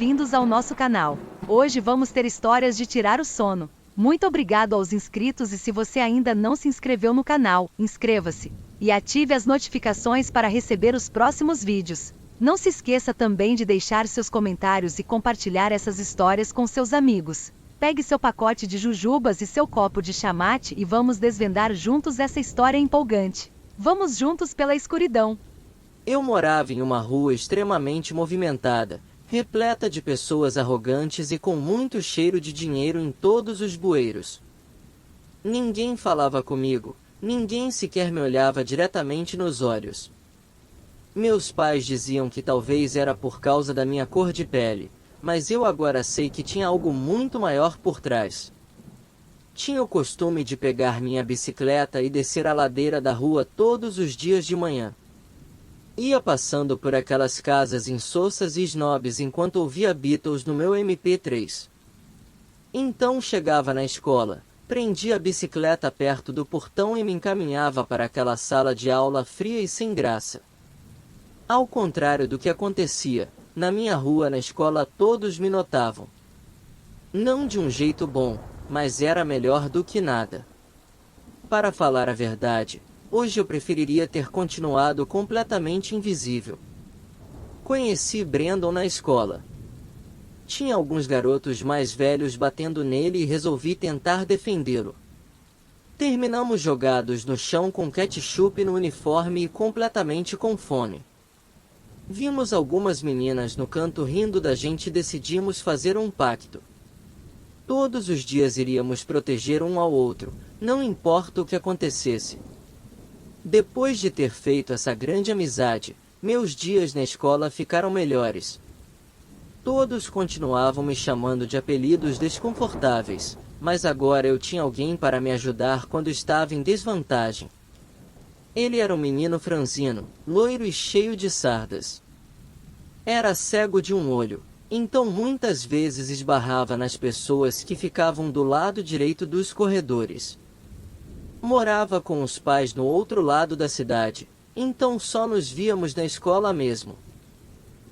bem-vindos ao nosso canal. Hoje vamos ter histórias de tirar o sono. Muito obrigado aos inscritos e se você ainda não se inscreveu no canal, inscreva-se e ative as notificações para receber os próximos vídeos. Não se esqueça também de deixar seus comentários e compartilhar essas histórias com seus amigos. Pegue seu pacote de jujubas e seu copo de chamate e vamos desvendar juntos essa história empolgante. Vamos juntos pela escuridão. Eu morava em uma rua extremamente movimentada, repleta de pessoas arrogantes e com muito cheiro de dinheiro em todos os bueiros. Ninguém falava comigo, ninguém sequer me olhava diretamente nos olhos. Meus pais diziam que talvez era por causa da minha cor de pele, mas eu agora sei que tinha algo muito maior por trás. Tinha o costume de pegar minha bicicleta e descer a ladeira da rua todos os dias de manhã. Ia passando por aquelas casas insossas e snobs enquanto ouvia Beatles no meu MP3. Então chegava na escola, prendia a bicicleta perto do portão e me encaminhava para aquela sala de aula fria e sem graça. Ao contrário do que acontecia, na minha rua na escola todos me notavam. Não de um jeito bom, mas era melhor do que nada. Para falar a verdade, hoje eu preferiria ter continuado completamente invisível. Conheci Brandon na escola. Tinha alguns garotos mais velhos batendo nele e resolvi tentar defendê-lo. Terminamos jogados no chão com ketchup no uniforme e completamente com fome. Vimos algumas meninas no canto rindo da gente e decidimos fazer um pacto. Todos os dias iríamos proteger um ao outro, não importa o que acontecesse. Depois de ter feito essa grande amizade, meus dias na escola ficaram melhores. Todos continuavam me chamando de apelidos desconfortáveis, mas agora eu tinha alguém para me ajudar quando estava em desvantagem. Ele era um menino franzino, loiro e cheio de sardas. Era cego de um olho, então muitas vezes esbarrava nas pessoas que ficavam do lado direito dos corredores. Morava com os pais no outro lado da cidade, então só nos víamos na escola mesmo.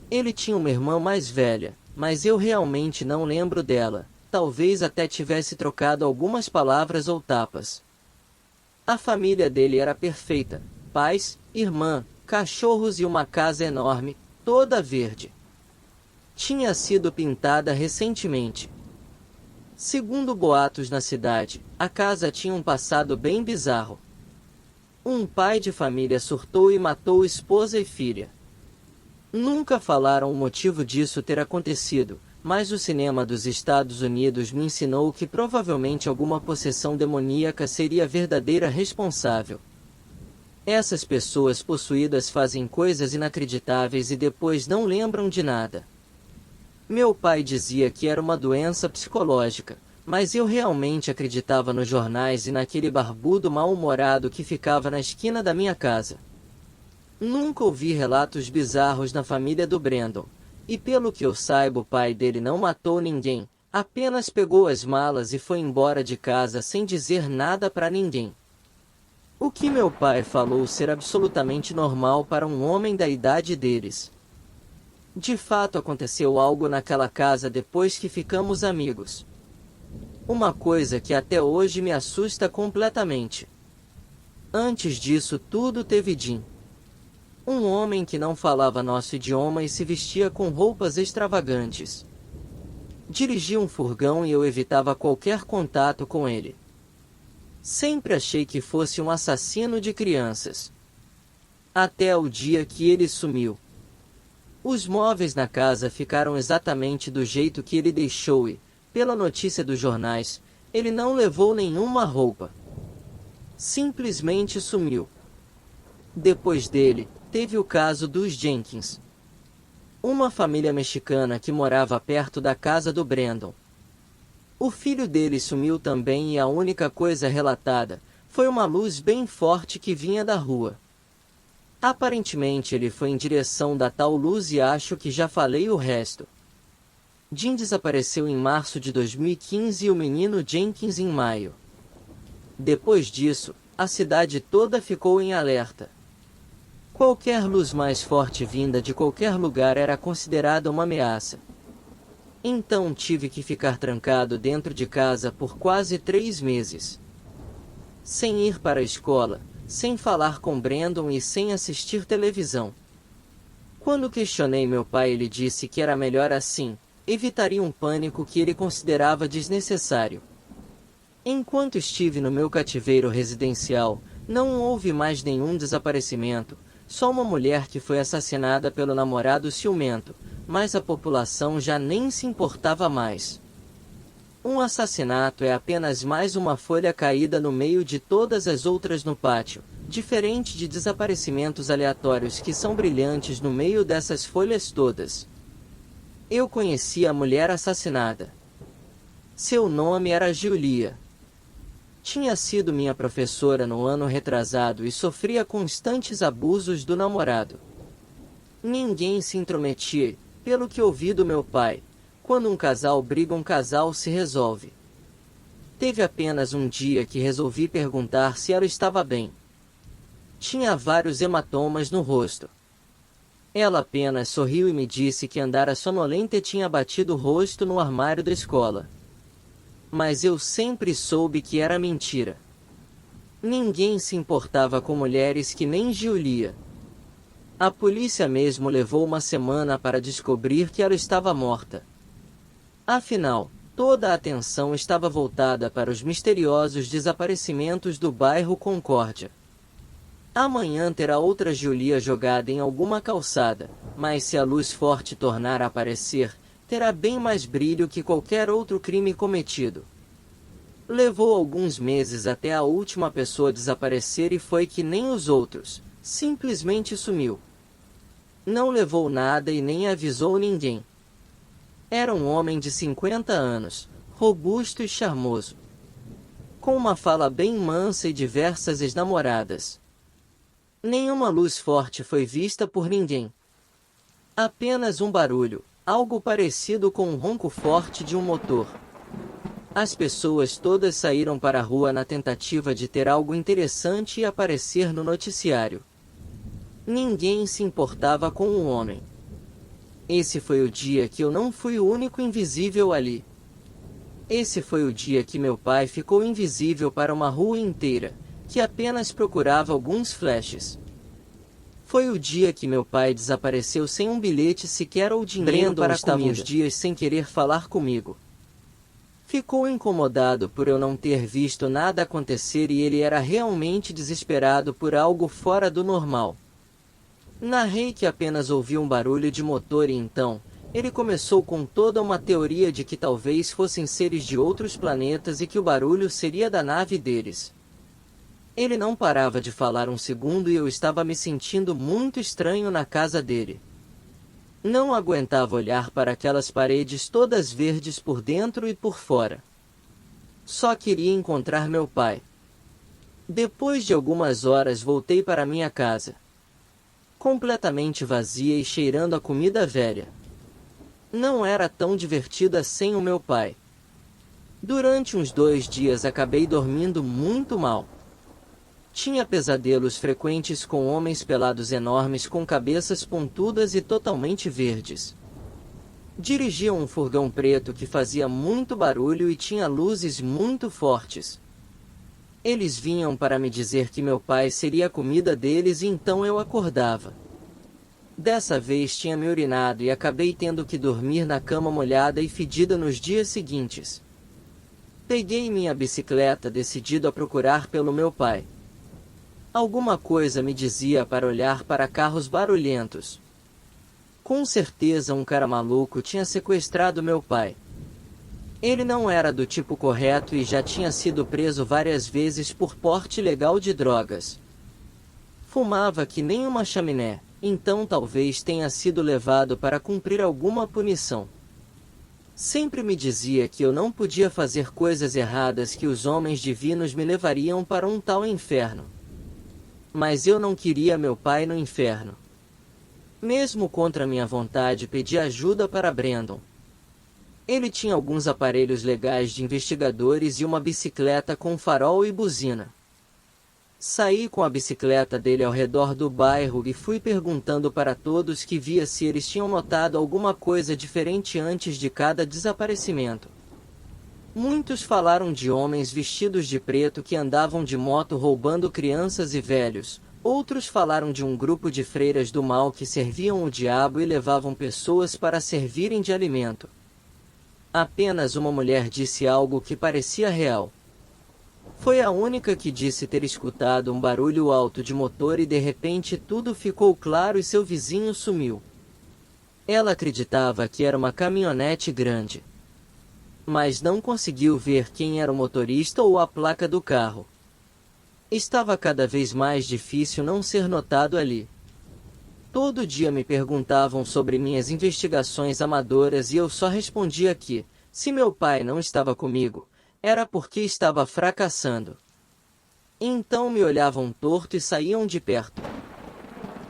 Ele tinha uma irmã mais velha, mas eu realmente não lembro dela, talvez até tivesse trocado algumas palavras ou tapas. A família dele era perfeita, pais, irmã, cachorros e uma casa enorme, toda verde. Tinha sido pintada recentemente. Segundo boatos na cidade, a casa tinha um passado bem bizarro. Um pai de família surtou e matou esposa e filha. Nunca falaram o motivo disso ter acontecido, mas o cinema dos Estados Unidos me ensinou que provavelmente alguma possessão demoníaca seria a verdadeira responsável. Essas pessoas possuídas fazem coisas inacreditáveis e depois não lembram de nada. Meu pai dizia que era uma doença psicológica, mas eu realmente acreditava nos jornais e naquele barbudo mal-humorado que ficava na esquina da minha casa. Nunca ouvi relatos bizarros na família do Brandon, e pelo que eu saiba o pai dele não matou ninguém, apenas pegou as malas e foi embora de casa sem dizer nada para ninguém. O que meu pai falou ser absolutamente normal para um homem da idade deles. De fato aconteceu algo naquela casa depois que ficamos amigos. Uma coisa que até hoje me assusta completamente. Antes disso tudo teve Jim. Um homem que não falava nosso idioma e se vestia com roupas extravagantes. Dirigia um furgão e eu evitava qualquer contato com ele. Sempre achei que fosse um assassino de crianças. Até o dia que ele sumiu. Os móveis na casa ficaram exatamente do jeito que ele deixou e, pela notícia dos jornais, ele não levou nenhuma roupa. Simplesmente sumiu. Depois dele, teve o caso dos Jenkins. Uma família mexicana que morava perto da casa do Brandon. O filho dele sumiu também e a única coisa relatada foi uma luz bem forte que vinha da rua. Aparentemente ele foi em direção da tal luz e acho que já falei o resto. Jim desapareceu em março de 2015 e o menino Jenkins em maio. Depois disso, a cidade toda ficou em alerta. Qualquer luz mais forte vinda de qualquer lugar era considerada uma ameaça. Então tive que ficar trancado dentro de casa por quase 3 meses. Sem ir para a escola, sem falar com Brandon e sem assistir televisão. Quando questionei meu pai, ele disse que era melhor assim, evitaria um pânico que ele considerava desnecessário. Enquanto estive no meu cativeiro residencial, não houve mais nenhum desaparecimento, só uma mulher que foi assassinada pelo namorado ciumento, mas a população já nem se importava mais. Um assassinato é apenas mais uma folha caída no meio de todas as outras no pátio, diferente de desaparecimentos aleatórios que são brilhantes no meio dessas folhas todas. Eu conheci a mulher assassinada. Seu nome era Julia. Tinha sido minha professora no ano retrasado e sofria constantes abusos do namorado. Ninguém se intrometia, pelo que ouvi do meu pai. Quando um casal briga, um casal se resolve. Teve apenas um dia que resolvi perguntar se ela estava bem. Tinha vários hematomas no rosto. Ela apenas sorriu e me disse que andara sonolenta e tinha batido o rosto no armário da escola. Mas eu sempre soube que era mentira. Ninguém se importava com mulheres que nem Julia. A polícia mesmo levou uma semana para descobrir que ela estava morta. Afinal, toda a atenção estava voltada para os misteriosos desaparecimentos do bairro Concórdia. Amanhã terá outra Julia jogada em alguma calçada, mas se a luz forte tornar a aparecer, terá bem mais brilho que qualquer outro crime cometido. Levou alguns meses até a última pessoa desaparecer e foi que nem os outros, simplesmente sumiu. Não levou nada e nem avisou ninguém. Era um homem de 50 anos, robusto e charmoso. Com uma fala bem mansa e diversas ex-namoradas. Nenhuma luz forte foi vista por ninguém. Apenas um barulho, algo parecido com um ronco forte de um motor. As pessoas todas saíram para a rua na tentativa de ter algo interessante e aparecer no noticiário. Ninguém se importava com o homem. Esse foi o dia que eu não fui o único invisível ali. Esse foi o dia que meu pai ficou invisível para uma rua inteira, que apenas procurava alguns flashes. Foi o dia que meu pai desapareceu sem um bilhete sequer ou dinheiro para estava uns dias sem querer falar comigo. Ficou incomodado por eu não ter visto nada acontecer e ele era realmente desesperado por algo fora do normal. Narrei que apenas ouvi um barulho de motor e então, ele começou com toda uma teoria de que talvez fossem seres de outros planetas e que o barulho seria da nave deles. Ele não parava de falar um segundo e eu estava me sentindo muito estranho na casa dele. Não aguentava olhar para aquelas paredes todas verdes por dentro e por fora. Só queria encontrar meu pai. Depois de algumas horas voltei para minha casa. Completamente vazia e cheirando a comida velha. Não era tão divertida sem o meu pai. Durante uns 2 dias acabei dormindo muito mal. Tinha pesadelos frequentes com homens pelados enormes com cabeças pontudas e totalmente verdes. Dirigiam um furgão preto que fazia muito barulho e tinha luzes muito fortes. Eles vinham para me dizer que meu pai seria a comida deles e então eu acordava. Dessa vez tinha me urinado e acabei tendo que dormir na cama molhada e fedida nos dias seguintes. Peguei minha bicicleta decidido a procurar pelo meu pai. Alguma coisa me dizia para olhar para carros barulhentos. Com certeza um cara maluco tinha sequestrado meu pai. Ele não era do tipo correto e já tinha sido preso várias vezes por porte ilegal de drogas. Fumava que nem uma chaminé, então talvez tenha sido levado para cumprir alguma punição. Sempre me dizia que eu não podia fazer coisas erradas que os homens divinos me levariam para um tal inferno. Mas eu não queria meu pai no inferno. Mesmo contra minha vontade, pedi ajuda para Brandon. Ele tinha alguns aparelhos legais de investigadores e uma bicicleta com farol e buzina. Saí com a bicicleta dele ao redor do bairro e fui perguntando para todos que via se eles tinham notado alguma coisa diferente antes de cada desaparecimento. Muitos falaram de homens vestidos de preto que andavam de moto roubando crianças e velhos. Outros falaram de um grupo de freiras do mal que serviam o diabo e levavam pessoas para servirem de alimento. Apenas uma mulher disse algo que parecia real. Foi a única que disse ter escutado um barulho alto de motor e de repente tudo ficou claro e seu vizinho sumiu. Ela acreditava que era uma caminhonete grande, mas não conseguiu ver quem era o motorista ou a placa do carro. Estava cada vez mais difícil não ser notado ali. Todo dia me perguntavam sobre minhas investigações amadoras e eu só respondia que, se meu pai não estava comigo, era porque estava fracassando. Então me olhavam torto e saíam de perto.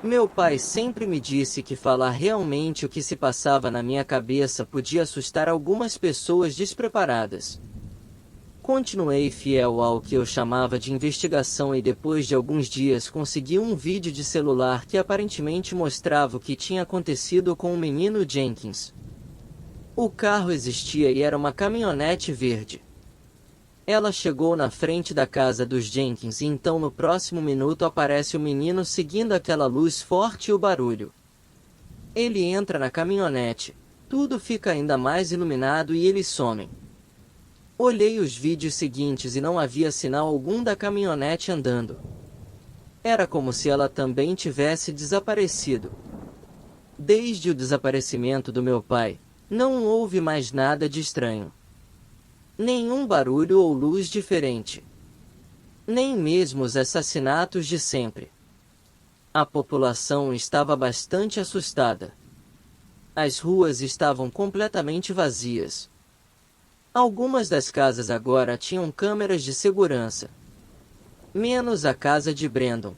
Meu pai sempre me disse que falar realmente o que se passava na minha cabeça podia assustar algumas pessoas despreparadas. Continuei fiel ao que eu chamava de investigação e depois de alguns dias consegui um vídeo de celular que aparentemente mostrava o que tinha acontecido com o menino Jenkins. O carro existia e era uma caminhonete verde. Ela chegou na frente da casa dos Jenkins e então no próximo minuto aparece o menino seguindo aquela luz forte e o barulho. Ele entra na caminhonete, tudo fica ainda mais iluminado e eles somem. Olhei os vídeos seguintes e não havia sinal algum da caminhonete andando. Era como se ela também tivesse desaparecido. Desde o desaparecimento do meu pai, não houve mais nada de estranho. Nenhum barulho ou luz diferente. Nem mesmo os assassinatos de sempre. A população estava bastante assustada. As ruas estavam completamente vazias. Algumas das casas agora tinham câmeras de segurança. Menos a casa de Brandon.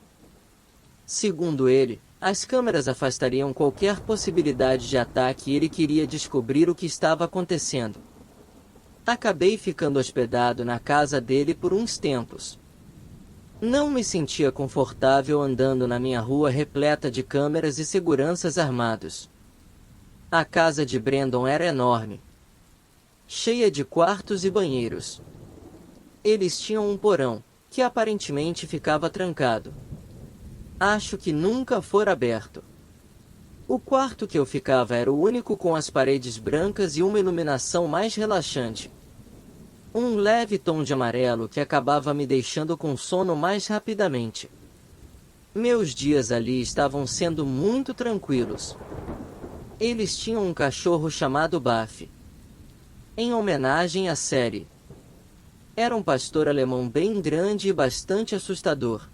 Segundo ele, as câmeras afastariam qualquer possibilidade de ataque e ele queria descobrir o que estava acontecendo. Acabei ficando hospedado na casa dele por uns tempos. Não me sentia confortável andando na minha rua repleta de câmeras e seguranças armados. A casa de Brandon era enorme, cheia de quartos e banheiros. Eles tinham um porão, que aparentemente ficava trancado. Acho que nunca fora aberto. O quarto que eu ficava era o único com as paredes brancas e uma iluminação mais relaxante. Um leve tom de amarelo que acabava me deixando com sono mais rapidamente. Meus dias ali estavam sendo muito tranquilos. Eles tinham um cachorro chamado Buffy, em homenagem à série. Era um pastor alemão bem grande e bastante assustador.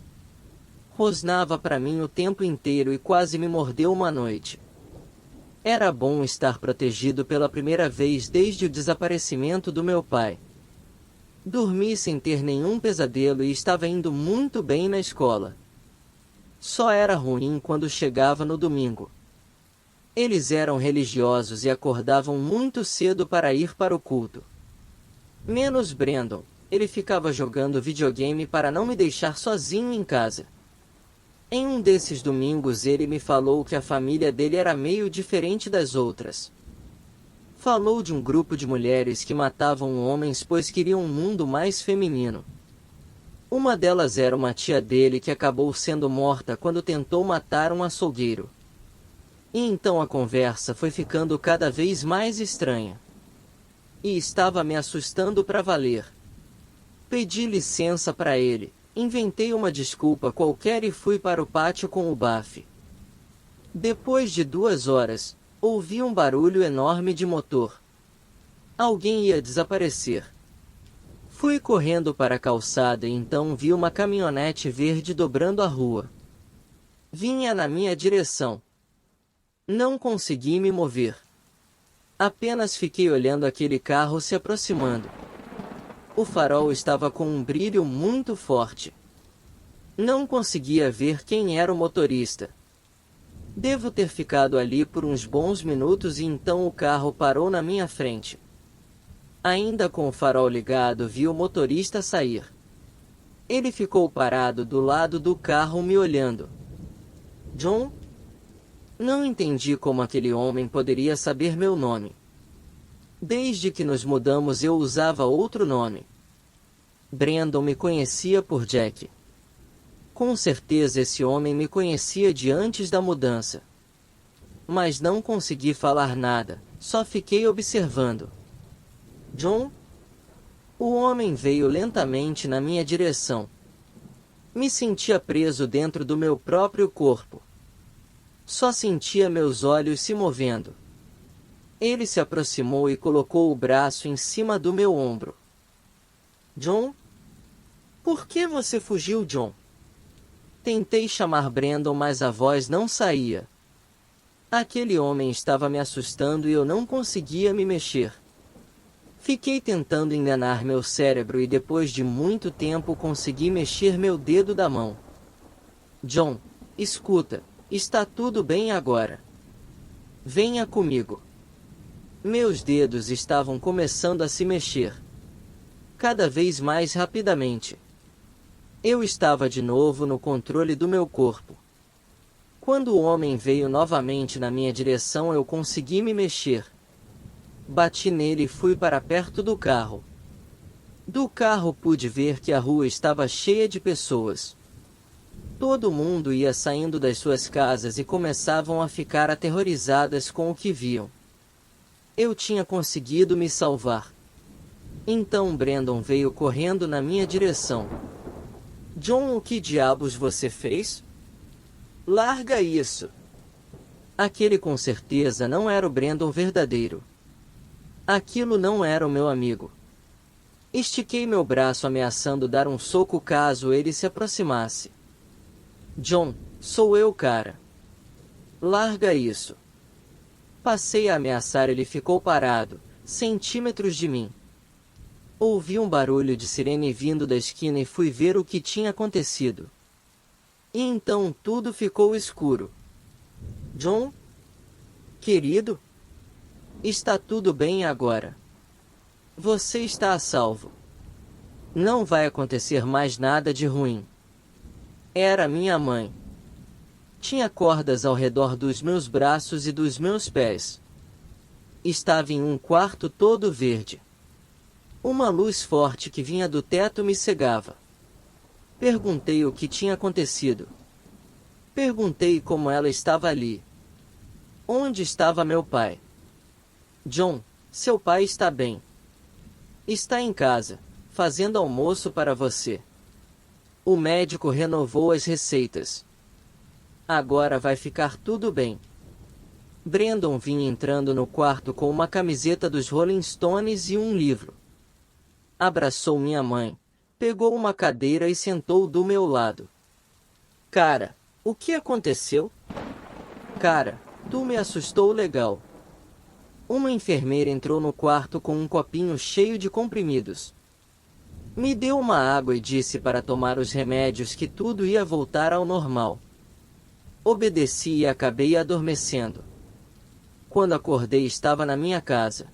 Rosnava para mim o tempo inteiro e quase me mordeu uma noite. Era bom estar protegido pela primeira vez desde o desaparecimento do meu pai. Dormi sem ter nenhum pesadelo e estava indo muito bem na escola. Só era ruim quando chegava no domingo. Eles eram religiosos e acordavam muito cedo para ir para o culto. Menos Brandon, ele ficava jogando videogame para não me deixar sozinho em casa. Em um desses domingos ele me falou que a família dele era meio diferente das outras. Falou de um grupo de mulheres que matavam homens pois queriam um mundo mais feminino. Uma delas era uma tia dele que acabou sendo morta quando tentou matar um açougueiro. E então a conversa foi ficando cada vez mais estranha. E estava me assustando para valer. Pedi licença para ele. Inventei uma desculpa qualquer e fui para o pátio com o Buffy. Depois de 2 horas, ouvi um barulho enorme de motor. Alguém ia desaparecer. Fui correndo para a calçada e então vi uma caminhonete verde dobrando a rua. Vinha na minha direção. Não consegui me mover. Apenas fiquei olhando aquele carro se aproximando. O farol estava com um brilho muito forte. Não conseguia ver quem era o motorista. Devo ter ficado ali por uns bons minutos e então o carro parou na minha frente. Ainda com o farol ligado, vi o motorista sair. Ele ficou parado do lado do carro me olhando. John? Não entendi como aquele homem poderia saber meu nome. Desde que nos mudamos eu usava outro nome. Brandon me conhecia por Jack. Com certeza esse homem me conhecia de antes da mudança. Mas não consegui falar nada, só fiquei observando. John? O homem veio lentamente na minha direção. Me sentia preso dentro do meu próprio corpo. Só sentia meus olhos se movendo. Ele se aproximou e colocou o braço em cima do meu ombro. John? Por que você fugiu, John? Tentei chamar Brandon, mas a voz não saía. Aquele homem estava me assustando e eu não conseguia me mexer. Fiquei tentando enganar meu cérebro e depois de muito tempo consegui mexer meu dedo da mão. John, escuta, está tudo bem agora. Venha comigo. Meus dedos estavam começando a se mexer. Cada vez mais rapidamente. Eu estava de novo no controle do meu corpo. Quando o homem veio novamente na minha direção eu consegui me mexer. Bati nele e fui para perto do carro. Do carro pude ver que a rua estava cheia de pessoas. Todo mundo ia saindo das suas casas e começavam a ficar aterrorizadas com o que viam. Eu tinha conseguido me salvar. Então Brandon veio correndo na minha direção. John, o que diabos você fez? Larga isso! Aquele com certeza não era o Brandon verdadeiro. Aquilo não era o meu amigo. Estiquei meu braço ameaçando dar um soco caso ele se aproximasse. John, sou eu, cara. Larga isso. Passei a ameaçar, ele ficou parado, centímetros de mim. Ouvi um barulho de sirene vindo da esquina e fui ver o que tinha acontecido. E então tudo ficou escuro. John? Querido? Está tudo bem agora. Você está a salvo. Não vai acontecer mais nada de ruim. Era minha mãe. Tinha cordas ao redor dos meus braços e dos meus pés. Estava em um quarto todo verde. Uma luz forte que vinha do teto me cegava. Perguntei o que tinha acontecido. Perguntei como ela estava ali. Onde estava meu pai? John, seu pai está bem. Está em casa, fazendo almoço para você. O médico renovou as receitas. Agora vai ficar tudo bem. Brandon vinha entrando no quarto com uma camiseta dos Rolling Stones e um livro. Abraçou minha mãe, pegou uma cadeira e sentou do meu lado. Cara, o que aconteceu? Cara, tu me assustou legal. Uma enfermeira entrou no quarto com um copinho cheio de comprimidos. Me deu uma água e disse para tomar os remédios que tudo ia voltar ao normal. Obedeci e acabei adormecendo. Quando acordei estava na minha casa.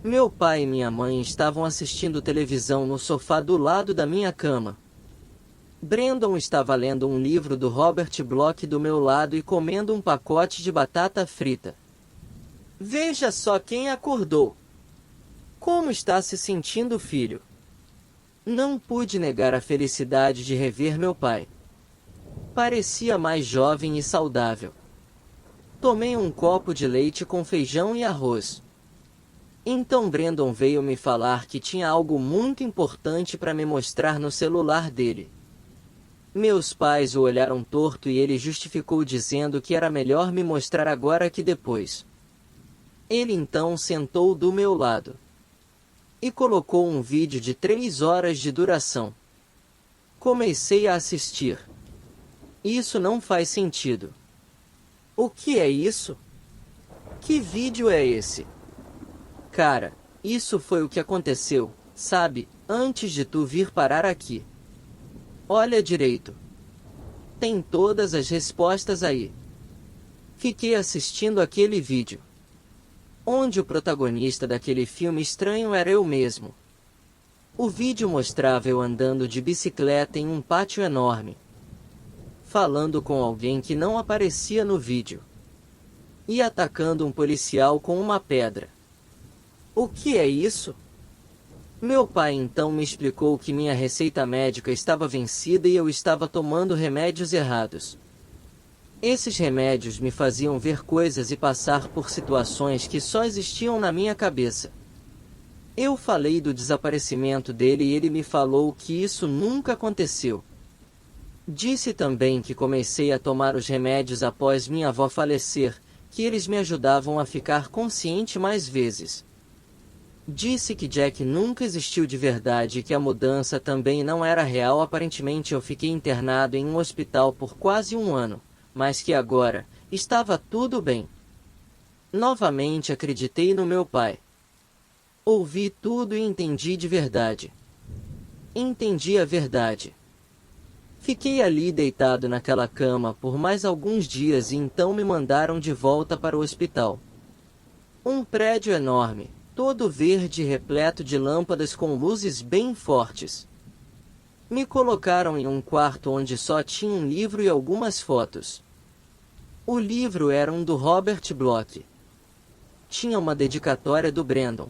Meu pai e minha mãe estavam assistindo televisão no sofá do lado da minha cama. Brandon estava lendo um livro do Robert Bloch do meu lado e comendo um pacote de batata frita. Veja só quem acordou. Como está se sentindo, filho? Não pude negar a felicidade de rever meu pai. Parecia mais jovem e saudável. Tomei um copo de leite com feijão e arroz. Então Brandon veio me falar que tinha algo muito importante para me mostrar no celular dele. Meus pais o olharam torto e ele justificou dizendo que era melhor me mostrar agora que depois. Ele então sentou do meu lado e colocou um vídeo de 3 horas de duração. Comecei a assistir. Isso não faz sentido. O que é isso? Que vídeo é esse? Cara, isso foi o que aconteceu, sabe, antes de tu vir parar aqui. Olha direito. Tem todas as respostas aí. Fiquei assistindo aquele vídeo, onde o protagonista daquele filme estranho era eu mesmo. O vídeo mostrava eu andando de bicicleta em um pátio enorme, falando com alguém que não aparecia no vídeo, e atacando um policial com uma pedra. O que é isso? Meu pai então me explicou que minha receita médica estava vencida e eu estava tomando remédios errados. Esses remédios me faziam ver coisas e passar por situações que só existiam na minha cabeça. Eu falei do desaparecimento dele e ele me falou que isso nunca aconteceu. Disse também que comecei a tomar os remédios após minha avó falecer, que eles me ajudavam a ficar consciente mais vezes. Disse que Jack nunca existiu de verdade e que a mudança também não era real. Aparentemente eu fiquei internado em um hospital por quase um ano, mas que agora estava tudo bem. Novamente acreditei no meu pai. Ouvi tudo e entendi de verdade. Entendi a verdade. Fiquei ali deitado naquela cama por mais alguns dias e então me mandaram de volta para o hospital. Um prédio enorme, todo verde e repleto de lâmpadas com luzes bem fortes. Me colocaram em um quarto onde só tinha um livro e algumas fotos. O livro era um do Robert Bloch. Tinha uma dedicatória do Brandon.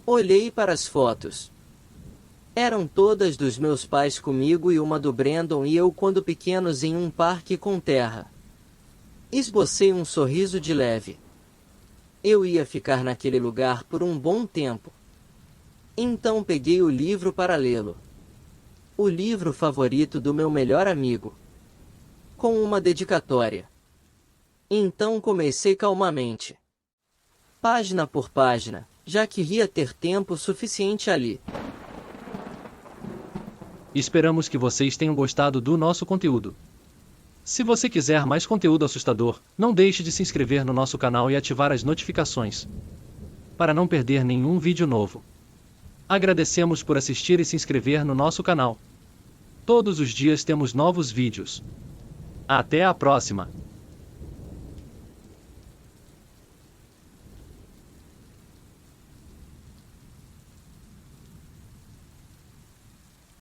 Olhei para as fotos. Eram todas dos meus pais comigo e uma do Brandon e eu quando pequenos em um parque com terra. Esbocei um sorriso de leve. Eu ia ficar naquele lugar por um bom tempo. Então peguei o livro para lê-lo. O livro favorito do meu melhor amigo. Com uma dedicatória. Então comecei calmamente. Página por página, já que ia ter tempo suficiente ali. Esperamos que vocês tenham gostado do nosso conteúdo. Se você quiser mais conteúdo assustador, não deixe de se inscrever no nosso canal e ativar as notificações, para não perder nenhum vídeo novo. Agradecemos por assistir e se inscrever no nosso canal. Todos os dias temos novos vídeos. Até a próxima!